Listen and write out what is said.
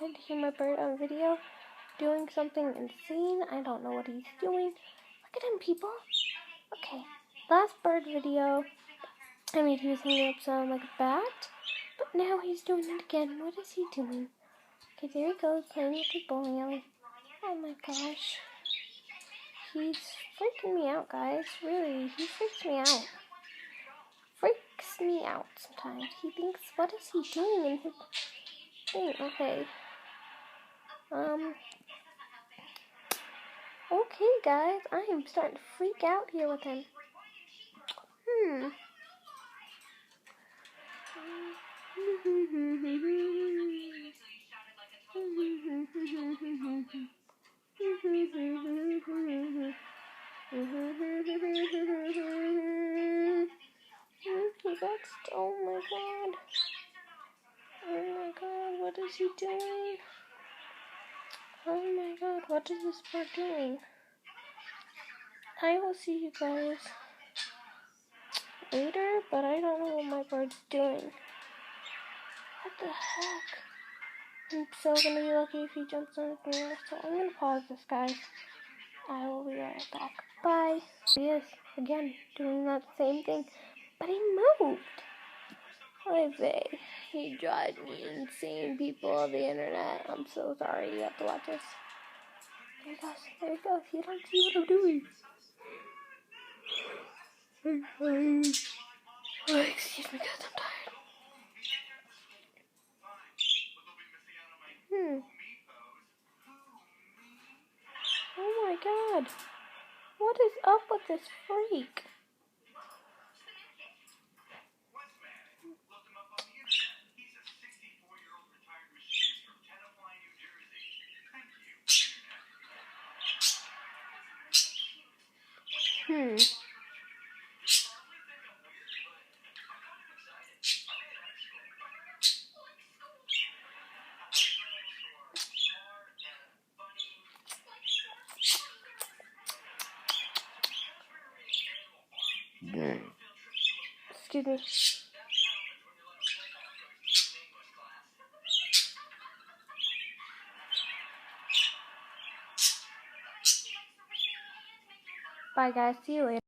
ahead to hear my bird on video doing something insane. I don't know what he's doing. Look at him, people. Okay, last bird video, I made he was hanging upside like a bat, but now he's doing it again. What is he doing? Okay, there he goes, playing with his bowling alley. Oh my gosh. He's freaking me out, guys. Really, he freaks me out. Freaks me out sometimes. He thinks, what is he doing in his thing? Okay. Okay, guys, I am starting to freak out here with him. Oh my god. Oh my god, what is he doing? Oh my god, what is this bird doing? I will see you guys later, but I don't know what my bird's doing. What the heck? I'm so gonna be lucky if he jumps on the mirror, so I'm gonna pause this, guys. I will be right back. Bye. He is, again, doing that same thing, but he moved. I say, he drives me insane, people of the internet. I'm so sorry you have to watch this. There he goes, there he goes. You don't see what I'm doing. Oh, excuse me, guys, I'm tired. Oh my god. What is up with this freak? Excuse me. Bye guys, see you later.